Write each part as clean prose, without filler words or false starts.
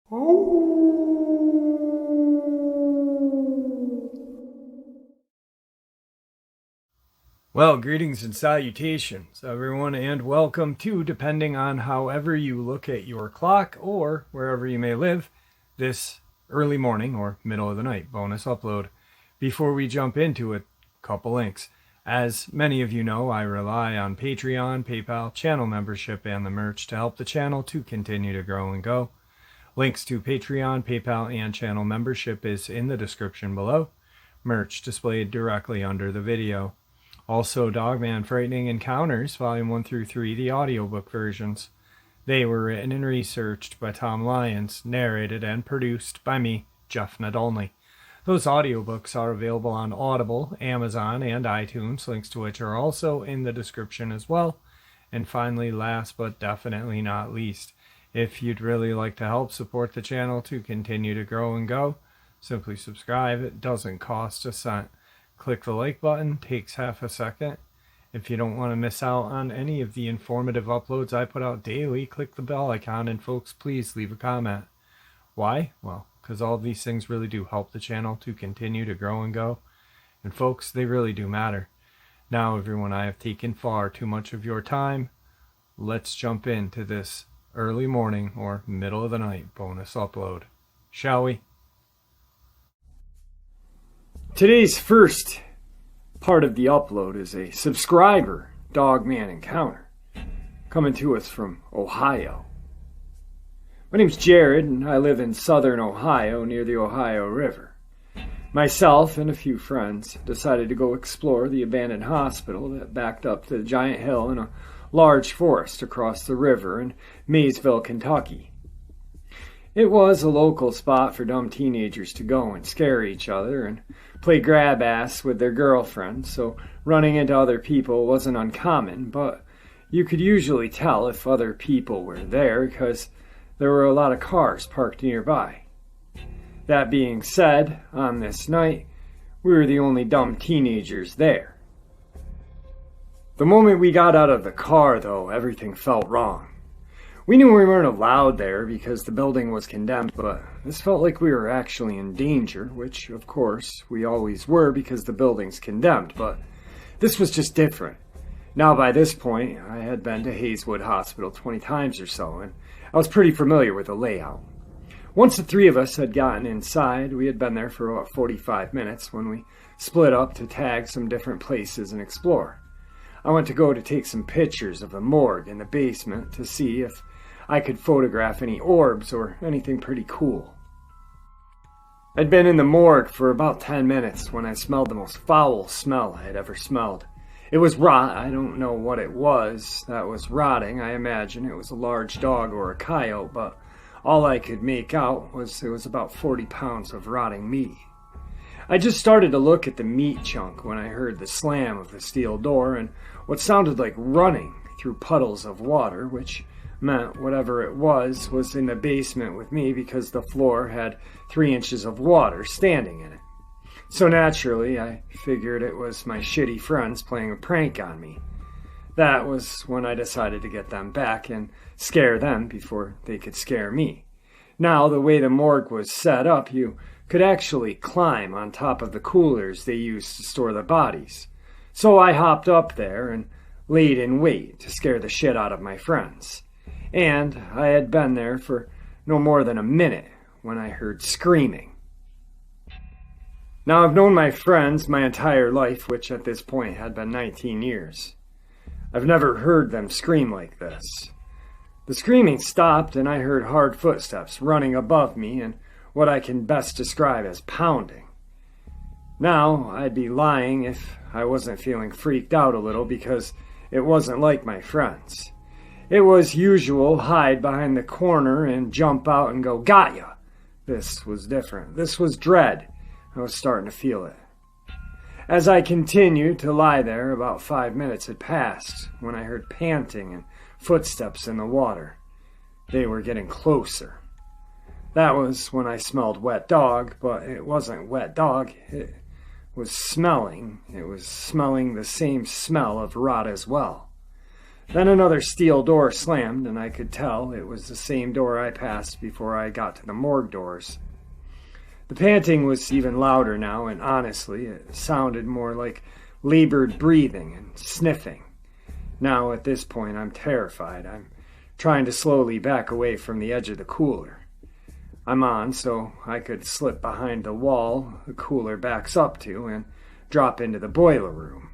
Well, greetings and salutations, everyone, and welcome to, depending on however you look at your clock or wherever you may live, this early morning or middle of the night bonus upload. Before we jump into it, couple links. As many of you know, I rely on Patreon, PayPal, channel membership, and the merch to help the channel to continue to grow and go. Links to Patreon, PayPal, and channel membership is in the description below. Merch displayed directly under the video. Also, Dogman Frightening Encounters, Volume 1 through 3, the audiobook versions. They were written and researched by Tom Lyons, narrated and produced by me, Jeff Nadolny. Those audiobooks are available on Audible, Amazon, and iTunes, links to which are also in the description as well. And finally, last but definitely not least, if you'd really like to help support the channel to continue to grow and go, simply subscribe. It doesn't cost a cent. Click the like button, takes half a second. If you don't want to miss out on any of the informative uploads I put out daily, click the bell icon, and folks, please leave a comment. Why? Well, because all of these things really do help the channel to continue to grow and go. And folks, they really do matter. Now, everyone, I have taken far too much of your time. Let's jump into this early morning or middle of the night bonus upload, shall we? Today's first part of the upload is a subscriber Dogman encounter coming to us from Ohio. My name's Jared, and I live in southern Ohio near the Ohio River. Myself and a few friends decided to go explore the abandoned hospital that backed up the giant hill in a large forest across the river in Maysville, Kentucky. It was a local spot for dumb teenagers to go and scare each other and play grab ass with their girlfriends, so running into other people wasn't uncommon, but you could usually tell if other people were there because there were a lot of cars parked nearby. That being said, on this night, we were the only dumb teenagers there. The moment we got out of the car, though, everything felt wrong. We knew we weren't allowed there because the building was condemned, but this felt like we were actually in danger, which, of course, we always were because the building's condemned, but this was just different. Now, by this point, I had been to Hayeswood Hospital 20 times or so, and I was pretty familiar with the layout. Once the three of us had gotten inside, we had been there for about 45 minutes when we split up to tag some different places and explore. I went to go to take some pictures of the morgue in the basement to see if I could photograph any orbs or anything pretty cool. I'd been in the morgue for about 10 minutes when I smelled the most foul smell I had ever smelled. It was rot. I don't know what it was that was rotting. I imagine it was a large dog or a coyote, but all I could make out was it was about 40 pounds of rotting meat. I just started to look at the meat chunk when I heard the slam of the steel door and what sounded like running through puddles of water, which meant whatever it was in the basement with me because the floor had 3 inches of water standing in it. So naturally, I figured it was my shitty friends playing a prank on me. That was when I decided to get them back and scare them before they could scare me. Now, the way the morgue was set up, you could actually climb on top of the coolers they used to store the bodies. So I hopped up there and laid in wait to scare the shit out of my friends. And I had been there for no more than a minute when I heard screaming. Now, I've known my friends my entire life, which at this point had been 19 years. I've never heard them scream like this. The screaming stopped and I heard hard footsteps running above me and what I can best describe as pounding. Now, I'd be lying if I wasn't feeling freaked out a little because it wasn't like my friends. It was usual hide behind the corner and jump out and go, "Got ya!" This was different. This was dread. I was starting to feel it. As I continued to lie there, about 5 minutes had passed when I heard panting and footsteps in the water. They were getting closer. That was when I smelled wet dog, but it wasn't wet dog. It was smelling. It was smelling the same smell of rot as well. Then another steel door slammed, and I could tell it was the same door I passed before I got to the morgue doors. The panting was even louder now, and honestly, it sounded more like labored breathing and sniffing. Now, at this point, I'm terrified. I'm trying to slowly back away from the edge of the cooler. I'm on so I could slip behind the wall the cooler backs up to and drop into the boiler room.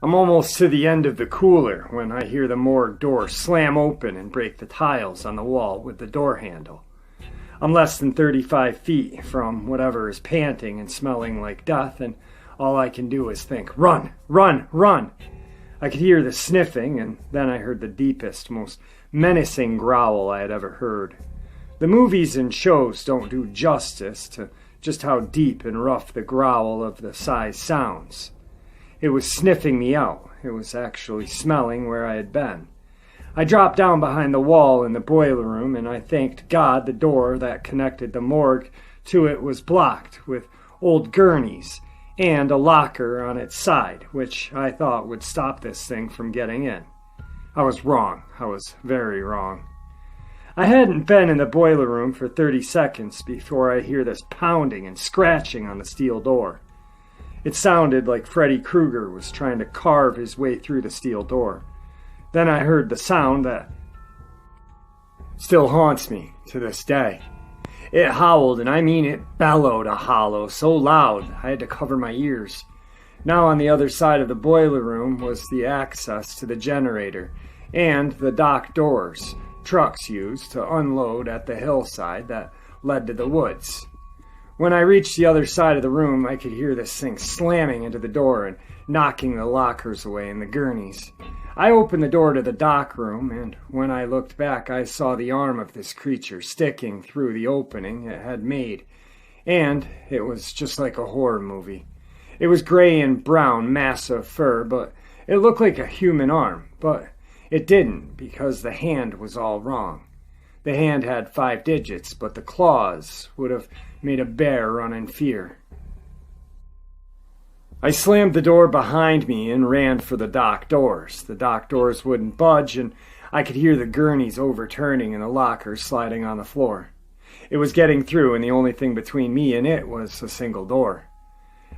I'm almost to the end of the cooler when I hear the morgue door slam open and break the tiles on the wall with the door handle. I'm less than 35 feet from whatever is panting and smelling like death, and all I can do is think, run, run, run. I could hear the sniffing, and then I heard the deepest, most menacing growl I had ever heard. The movies and shows don't do justice to just how deep and rough the growl of the size sounds. It was sniffing me out. It was actually smelling where I had been. I dropped down behind the wall in the boiler room, and I thanked God the door that connected the morgue to it was blocked with old gurneys and a locker on its side, which I thought would stop this thing from getting in. I was wrong. I was very wrong. I hadn't been in the boiler room for 30 seconds before I hear this pounding and scratching on the steel door. It sounded like Freddy Krueger was trying to carve his way through the steel door. Then I heard the sound that still haunts me to this day. It howled, and I mean it bellowed a hollow so loud I had to cover my ears. Now on the other side of the boiler room was the access to the generator and the dock doors trucks used to unload at the hillside that led to the woods. When I reached the other side of the room, I could hear this thing slamming into the door and knocking the lockers away and the gurneys. I opened the door to the dock room, and when I looked back, I saw the arm of this creature sticking through the opening it had made, and it was just like a horror movie. It was gray and brown, massive fur, but it looked like a human arm, but it didn't because the hand was all wrong. The hand had 5 digits, but the claws would have made a bear run in fear. I slammed the door behind me and ran for the dock doors. The dock doors wouldn't budge, and I could hear the gurneys overturning and the lockers sliding on the floor. It was getting through, and the only thing between me and it was a single door.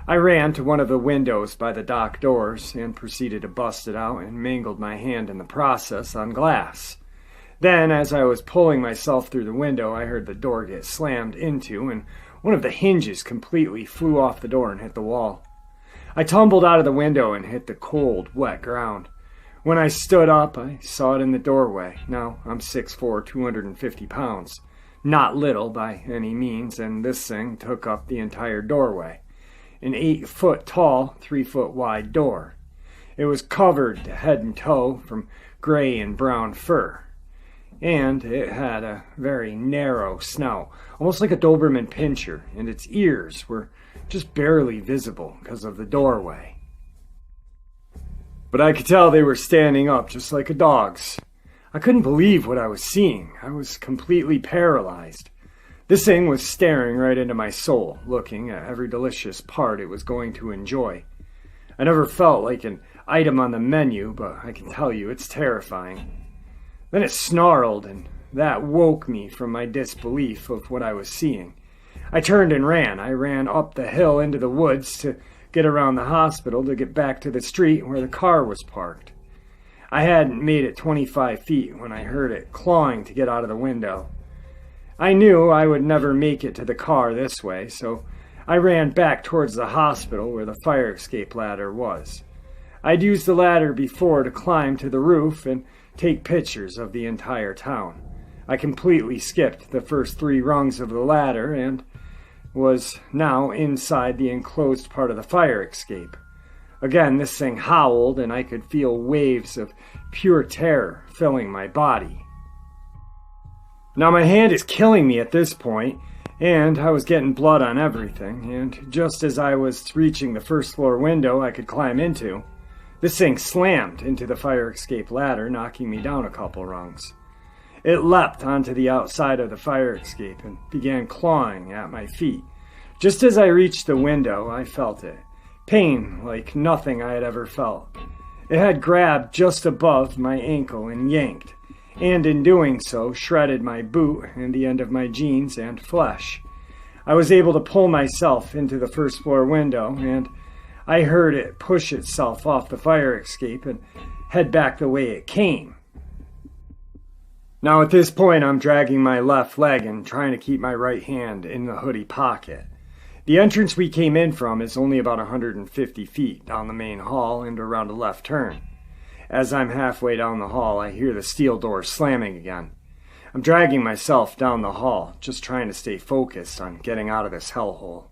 I ran to one of the windows by the dock doors and proceeded to bust it out and mangled my hand in the process on glass. Then, as I was pulling myself through the window, I heard the door get slammed into, and one of the hinges completely flew off the door and hit the wall. I tumbled out of the window and hit the cold, wet ground. When I stood up, I saw it in the doorway. Now, I'm 6'4", 250 pounds. Not little by any means, and this thing took up the entire doorway. An 8-foot-tall, 3-foot-wide door. It was covered to head and toe from gray and brown fur. And it had a very narrow snout, almost like a Doberman pinscher, and its ears were just barely visible because of the doorway. But I could tell they were standing up just like a dog's. I couldn't believe what I was seeing. I was completely paralyzed. This thing was staring right into my soul, looking at every delicious part it was going to enjoy. I never felt like an item on the menu, but I can tell you it's terrifying. Then it snarled, and that woke me from my disbelief of what I was seeing. I turned and ran. I ran up the hill into the woods to get around the hospital to get back to the street where the car was parked. I hadn't made it 25 feet when I heard it clawing to get out of the window. I knew I would never make it to the car this way, so I ran back towards the hospital where the fire escape ladder was. I'd used the ladder before to climb to the roof and take pictures of the entire town. I completely skipped the first 3 rungs of the ladder and was now inside the enclosed part of the fire escape. Again, this thing howled, and I could feel waves of pure terror filling my body. Now my hand is killing me at this point, and I was getting blood on everything, and just as I was reaching the first floor window I could climb into, this thing slammed into the fire escape ladder, knocking me down a couple rungs. It leapt onto the outside of the fire escape and began clawing at my feet. Just as I reached the window, I felt it. Pain like nothing I had ever felt. It had grabbed just above my ankle and yanked, and in doing so shredded my boot and the end of my jeans and flesh. I was able to pull myself into the first floor window, and I heard it push itself off the fire escape and head back the way it came. Now at this point I'm dragging my left leg and trying to keep my right hand in the hoodie pocket. The entrance we came in from is only about 150 feet down the main hall and around a left turn. As I'm halfway down the hall, I hear the steel door slamming again. I'm dragging myself down the hall, just trying to stay focused on getting out of this hellhole.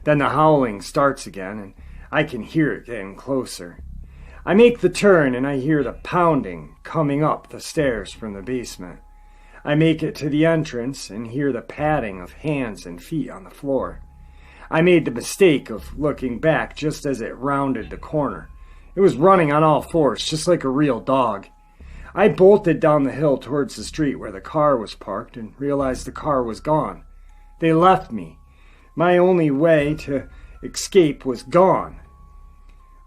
Then the howling starts again, and I can hear it getting closer. I make the turn, and I hear the pounding coming up the stairs from the basement. I make it to the entrance and hear the padding of hands and feet on the floor. I made the mistake of looking back just as it rounded the corner. It was running on all fours, just like a real dog. I bolted down the hill towards the street where the car was parked and realized the car was gone. They left me. My only way to escape was gone.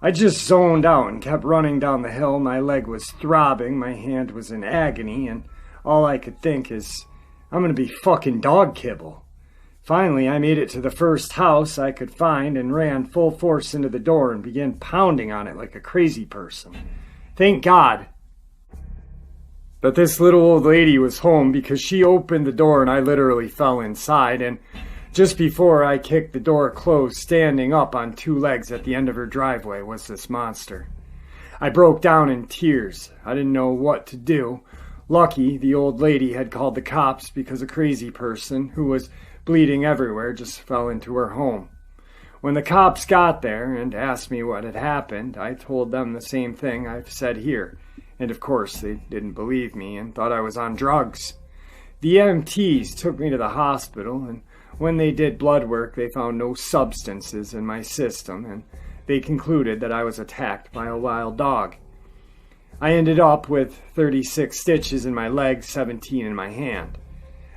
I just zoned out and kept running down the hill. My leg was throbbing, my hand was in agony, and all I could think is, I'm gonna be fucking dog kibble. Finally, I made it to the first house I could find and ran full force into the door and began pounding on it like a crazy person. Thank God that this little old lady was home, because she opened the door and I literally fell inside, and just before I kicked the door closed, standing up on two legs at the end of her driveway was this monster. I broke down in tears. I didn't know what to do. Lucky the old lady had called the cops because a crazy person who was bleeding everywhere just fell into her home. When the cops got there and asked me what had happened, I told them the same thing I've said here. And of course they didn't believe me and thought I was on drugs. The EMTs took me to the hospital, and when they did blood work they found no substances in my system, and they concluded that I was attacked by a wild dog. I ended up with 36 stitches in my leg, 17 in my hand.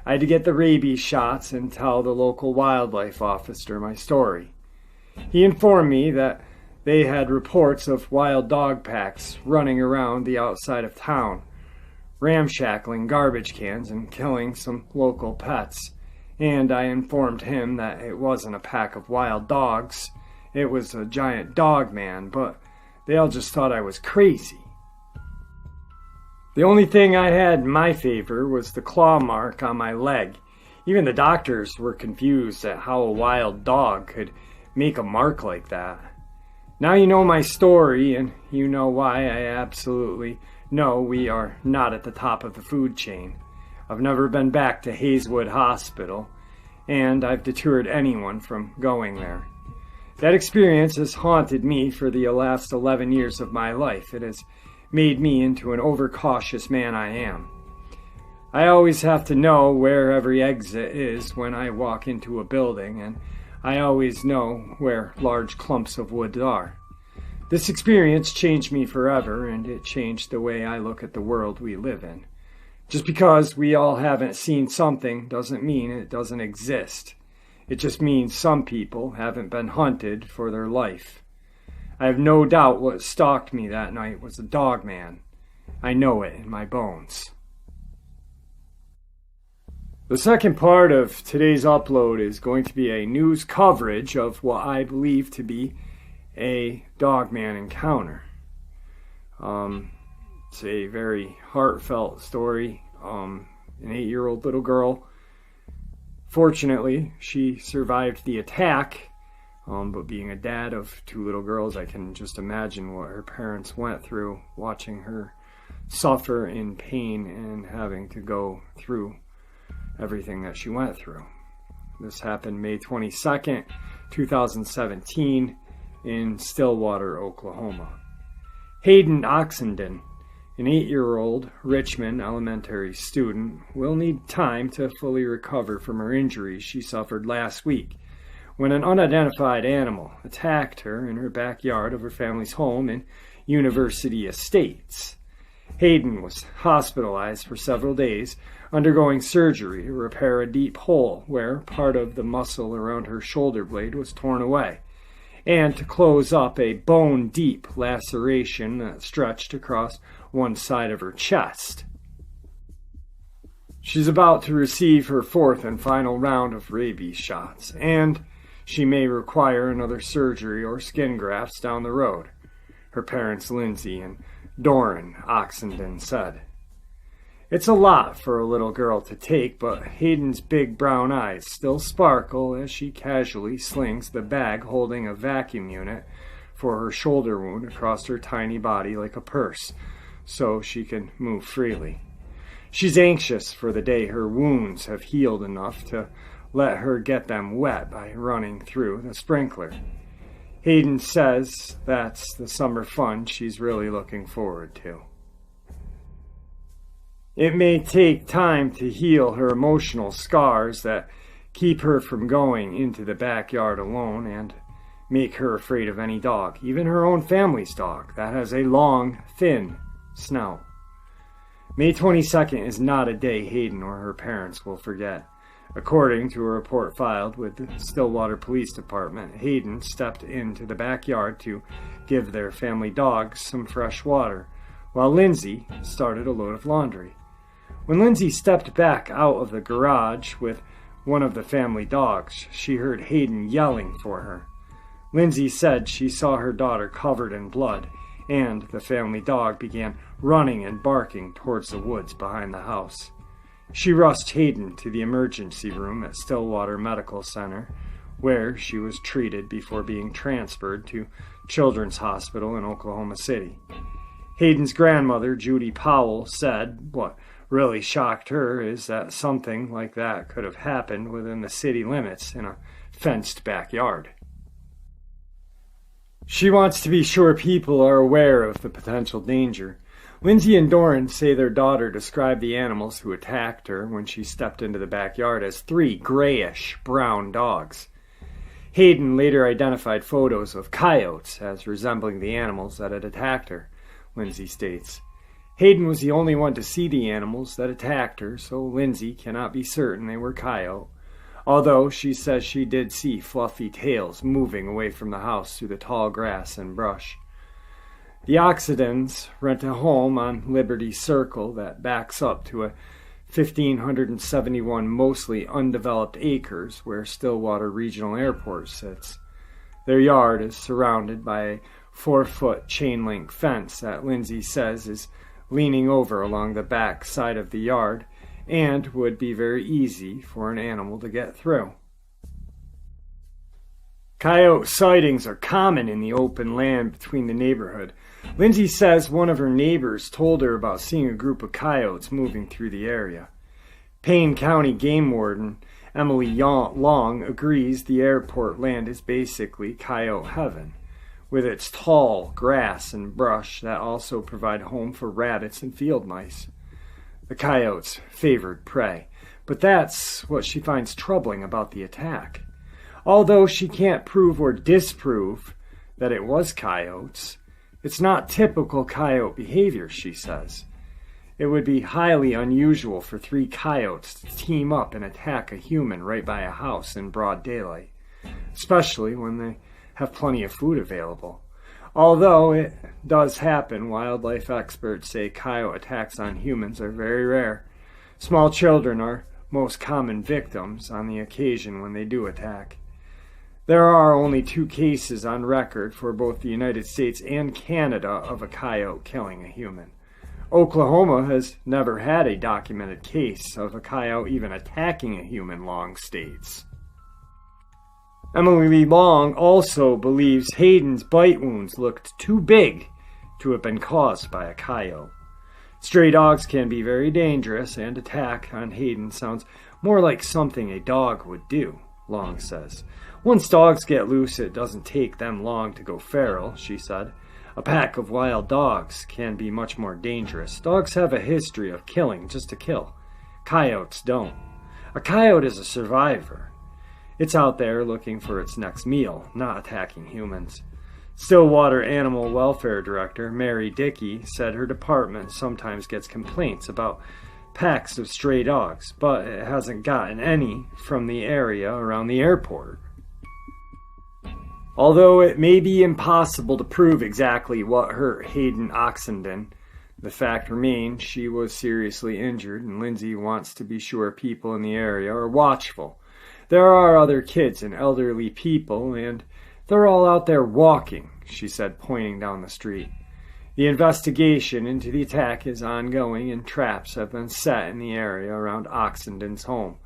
I had to get the rabies shots and tell the local wildlife officer my story. He informed me that they had reports of wild dog packs running around the outside of town, ramshackling garbage cans and killing some local pets. And I informed him that it wasn't a pack of wild dogs, it was a giant Dogman, but they all just thought I was crazy. The only thing I had in my favor was the claw mark on my leg. Even the doctors were confused at how a wild dog could make a mark like that. Now you know my story, and you know why I absolutely know we are not at the top of the food chain. I've never been back to Hazelwood Hospital, and I've deterred anyone from going there. That experience has haunted me for the last 11 years of my life. It has made me into an overcautious man I am. I always have to know where every exit is when I walk into a building, and I always know where large clumps of wood are. This experience changed me forever, and it changed the way I look at the world we live in. Just because we all haven't seen something doesn't mean it doesn't exist. It just means some people haven't been hunted for their life. I have no doubt what stalked me that night was a Dogman. I know it in my bones. The second part of today's upload is going to be a news coverage of what I believe to be a Dogman encounter. It's a very heartfelt story. An 8-year-old little girl. Fortunately, she survived the attack. But being a dad of 2 little girls, I can just imagine what her parents went through, watching her suffer in pain and having to go through everything that she went through. This happened May 22nd, 2017 in Stillwater, Oklahoma. Hayden Oxenden, an 8-year-old Richmond elementary student, will need time to fully recover from her injuries she suffered last week when an unidentified animal attacked her in her backyard of her family's home in University Estates. Hayden was hospitalized for several days, undergoing surgery to repair a deep hole where part of the muscle around her shoulder blade was torn away. and to close up a bone-deep laceration that stretched across one side of her chest. She's about to receive her fourth and final round of rabies shots, and she may require another surgery or skin grafts down the road, her parents Lindsay and Doran Oxenden said. It's a lot for a little girl to take, but Hayden's big brown eyes still sparkle as she casually slings the bag holding a vacuum unit for her shoulder wound across her tiny body like a purse, so she can move freely. She's anxious for the day her wounds have healed enough to let her get them wet by running through the sprinkler. Hayden says that's the summer fun she's really looking forward to. It may take time to heal her emotional scars that keep her from going into the backyard alone and make her afraid of any dog, even her own family's dog that has a long, thin snout. May 22nd is not a day Hayden or her parents will forget. According to a report filed with the Stillwater Police Department, Hayden stepped into the backyard to give their family dogs some fresh water, while Lindsay started a load of laundry. When Lindsay stepped back out of the garage with one of the family dogs, she heard Hayden yelling for her. Lindsay said she saw her daughter covered in blood, and the family dog began running and barking towards the woods behind the house. She rushed Hayden to the emergency room at Stillwater Medical Center, where she was treated before being transferred to Children's Hospital in Oklahoma City. Hayden's grandmother, Judy Powell, said what really shocked her is that something like that could have happened within the city limits in a fenced backyard. She wants to be sure people are aware of the potential danger. Lindsay and Doran say their daughter described the animals who attacked her when she stepped into the backyard as 3 grayish-brown dogs. Hayden later identified photos of coyotes as resembling the animals that had attacked her, Lindsay states. Hayden was the only one to see the animals that attacked her, so Lindsay cannot be certain they were coyote, although she says she did see fluffy tails moving away from the house through the tall grass and brush. The Oxidens rent a home on Liberty Circle that backs up to a 1,571 mostly undeveloped acres where Stillwater Regional Airport sits. Their yard is surrounded by a 4-foot chain-link fence that Lindsay says is leaning over along the back side of the yard and would be very easy for an animal to get through. Coyote sightings are common in the open land between the neighborhood. Lindsay says one of her neighbors told her about seeing a group of coyotes moving through the area. Payne County Game Warden Emily Long agrees the airport land is basically coyote heaven, with its tall grass and brush that also provide home for rabbits and field mice. The coyotes' favored prey, but that's what she finds troubling about the attack. Although she can't prove or disprove that it was coyotes, it's not typical coyote behavior, she says. It would be highly unusual for 3 coyotes to team up and attack a human right by a house in broad daylight, especially when they have plenty of food available. Although it does happen, wildlife experts say coyote attacks on humans are very rare. Small children are most common victims on the occasion when they do attack. There are only 2 cases on record for both the United States and Canada of a coyote killing a human. Oklahoma has never had a documented case of a coyote even attacking a human, Long states. Emily Long also believes Hayden's bite wounds looked too big to have been caused by a coyote. Stray dogs can be very dangerous, and attack on Hayden sounds more like something a dog would do, Long says. Once dogs get loose, it doesn't take them long to go feral, she said. A pack of wild dogs can be much more dangerous. Dogs have a history of killing just to kill. Coyotes don't. A coyote is a survivor. It's out there looking for its next meal, not attacking humans. Stillwater Animal Welfare Director Mary Dickey said her department sometimes gets complaints about packs of stray dogs, but it hasn't gotten any from the area around the airport. Although it may be impossible to prove exactly what hurt Hayden Oxenden, the fact remains she was seriously injured, and Lindsay wants to be sure people in the area are watchful. There are other kids and elderly people, and they're all out there walking, she said, pointing down the street. The investigation into the attack is ongoing, and traps have been set in the area around Oxenden's home.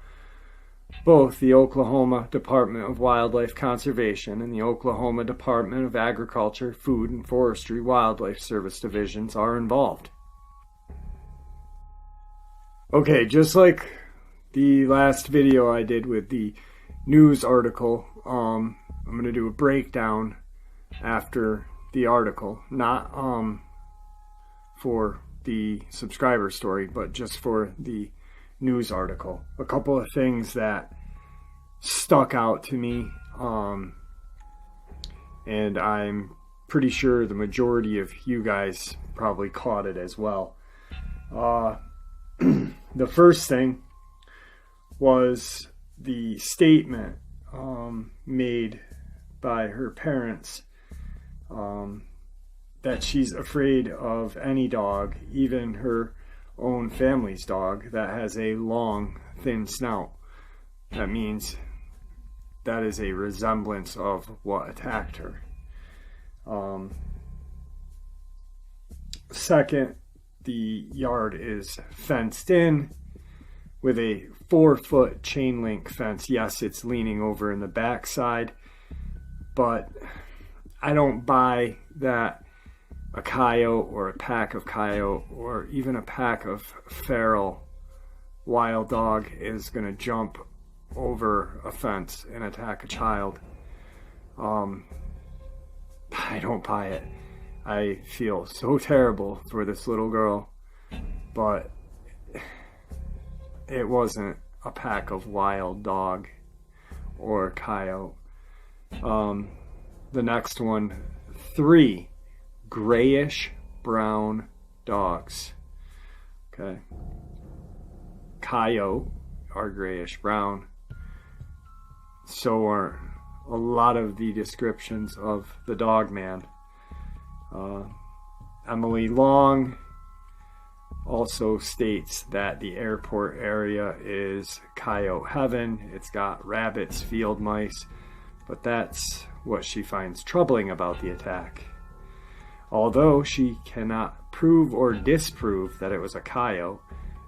Both the Oklahoma Department of Wildlife Conservation and the Oklahoma Department of Agriculture, Food and Forestry Wildlife Service divisions are involved. Okay, just like the last video I did with the news article, I'm going to do a breakdown after the article, not for the subscriber story, but just for the news article. A couple of things that stuck out to me, and I'm pretty sure the majority of you guys probably caught it as well. The first thing was the statement made by her parents that she's afraid of any dog, even her own family's dog, that has a long, thin snout. That means that is a resemblance of what attacked her. Second, the yard is fenced in with a 4-foot chain link fence. Yes, it's leaning over in the backside, but I don't buy that a coyote or a pack of coyote or even a pack of feral wild dog is going to jump over a fence and attack a child. I don't buy it. I feel so terrible for this little girl, but it wasn't a pack of wild dog or coyote. The next one, 3 grayish brown dogs. Okay. Coyote are grayish brown. So are a lot of the descriptions of the Dogman. Emily Long also states that the airport area is coyote heaven. It's got rabbits, field mice, but that's what she finds troubling about the attack. Although she cannot prove or disprove that it was a coyote,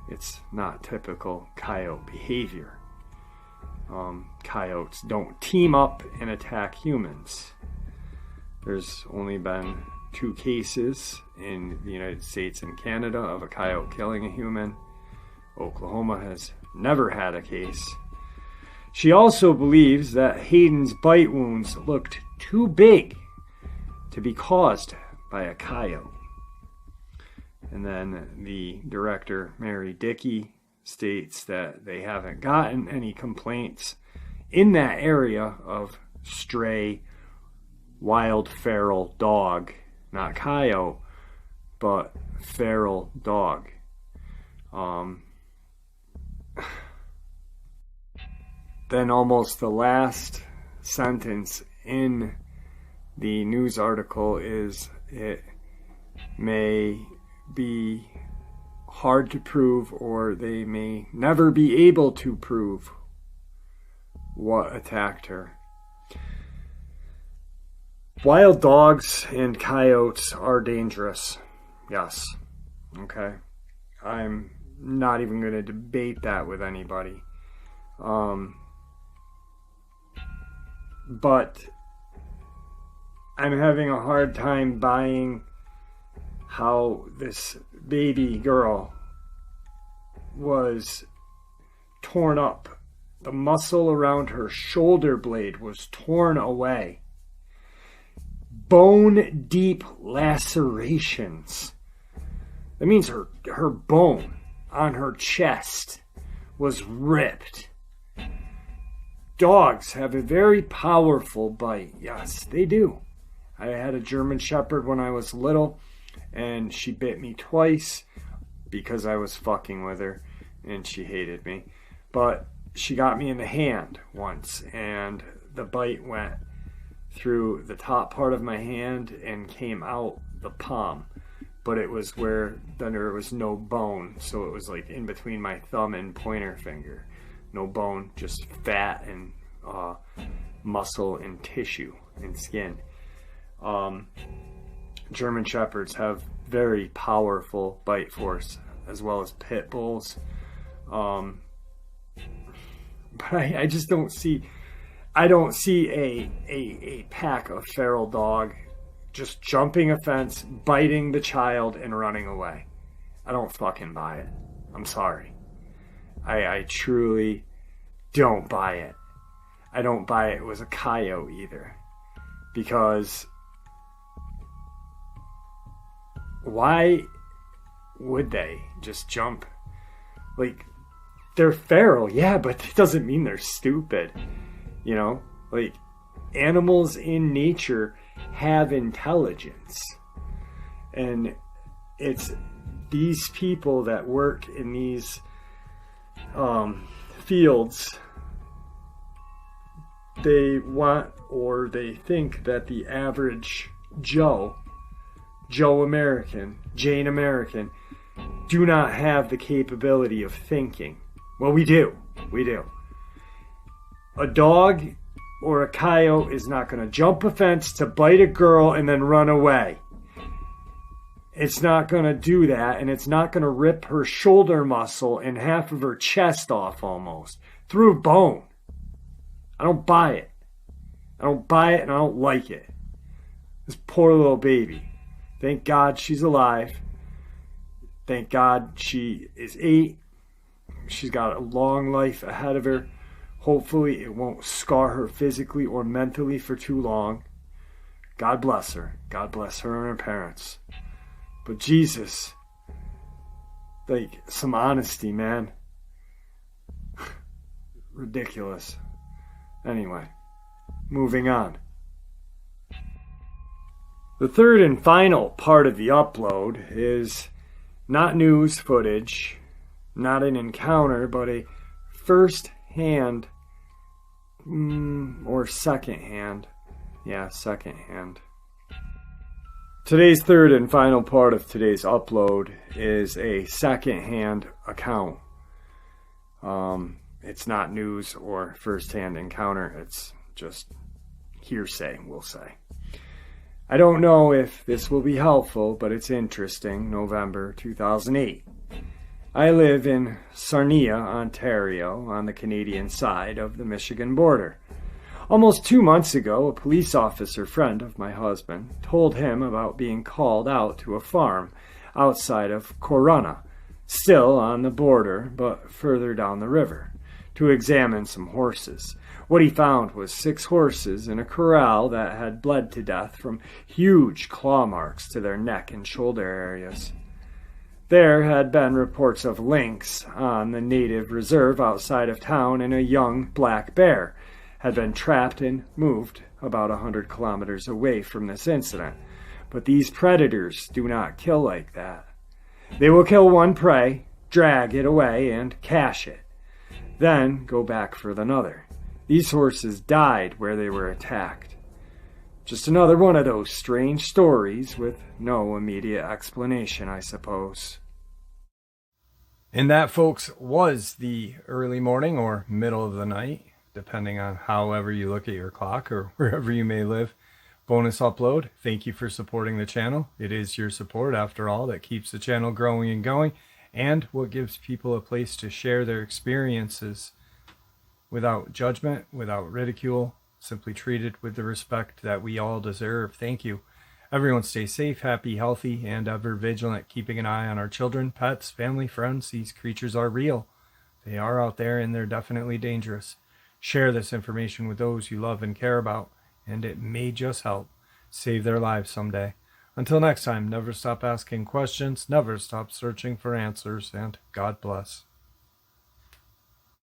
it's not typical coyote behavior. Coyotes don't team up and attack humans. There's only been 2 cases in the United States and Canada of a coyote killing a human. Oklahoma has never had a case. She also believes that Hayden's bite wounds looked too big to be caused by a coyote. And then the director, Mary Dickey, states that they haven't gotten any complaints in that area of stray wild feral dog, not coyote, but feral dog. Then almost the last sentence in the news article is, it may be hard to prove, or they may never be able to prove what attacked her. Wild dogs and coyotes are dangerous. Yes. Okay. I'm not even going to debate that with anybody. But I'm having a hard time buying how this baby girl was torn up. The muscle around her shoulder blade was torn away. Bone deep lacerations. That means her bone on her chest was ripped. Dogs have a very powerful bite. Yes, they do. I had a German Shepherd when I was little, and she bit me twice because I was fucking with her, and she hated me. But she got me in the hand once, and the bite went through the top part of my hand and came out the palm. But it was where there was no bone, so it was like in between my thumb and pointer finger. No bone, just fat and muscle and tissue and skin. German Shepherds have very powerful bite force, as well as pit bulls. But I just don't see a pack of feral dog just jumping a fence, biting the child, and running away. I don't fucking buy it. I'm sorry. I truly don't buy it. I don't buy it was a coyote either. Because why would they just jump? Like, they're feral, yeah, but it doesn't mean they're stupid. You know? Like, animals in nature have intelligence. And it's these people that work in these fields, they want or they think that the average Joe American, Jane American, do not have the capability of thinking. Well, we do. We do. A dog or a coyote is not going to jump a fence to bite a girl and then run away. It's not going to do that, and it's not going to rip her shoulder muscle and half of her chest off almost through bone. I don't buy it. I don't buy it, and I don't like it. This poor little baby. Thank God she's alive. Thank God she is 8. She's got a long life ahead of her. Hopefully it won't scar her physically or mentally for too long. God bless her. God bless her and her parents. But Jesus, like, some honesty, man. Ridiculous. Anyway, moving on. The third and final part of the upload is not news footage, not an encounter, but a first-hand or second-hand. Yeah, second-hand. Today's third and final part of today's upload is a second-hand account. It's not news or first-hand encounter. It's just hearsay, we'll say. I don't know if this will be helpful, but it's interesting. November 2008. I live in Sarnia, Ontario, on the Canadian side of the Michigan border. Almost 2 months ago, a police officer friend of my husband told him about being called out to a farm outside of Corunna, still on the border, but further down the river, to examine some horses. What he found was 6 horses in a corral that had bled to death from huge claw marks to their neck and shoulder areas. There had been reports of lynx on the native reserve outside of town, and a young black bear had been trapped and moved about 100 kilometers away from this incident. But these predators do not kill like that. They will kill one prey, drag it away, and cache it. Then go back for another. These horses died where they were attacked. Just another one of those strange stories with no immediate explanation, I suppose. And that, folks, was the early morning or middle of the night, depending on however you look at your clock or wherever you may live. Bonus upload. Thank you for supporting the channel. It is your support, after all, that keeps the channel growing and going, and what gives people a place to share their experiences without judgment, without ridicule, simply treated with the respect that we all deserve. Thank you. Everyone stay safe, happy, healthy, and ever vigilant, keeping an eye on our children, pets, family, friends. These creatures are real. They are out there, and they're definitely dangerous. Share this information with those you love and care about, and it may just help save their lives someday. Until next time, never stop asking questions, never stop searching for answers, and God bless.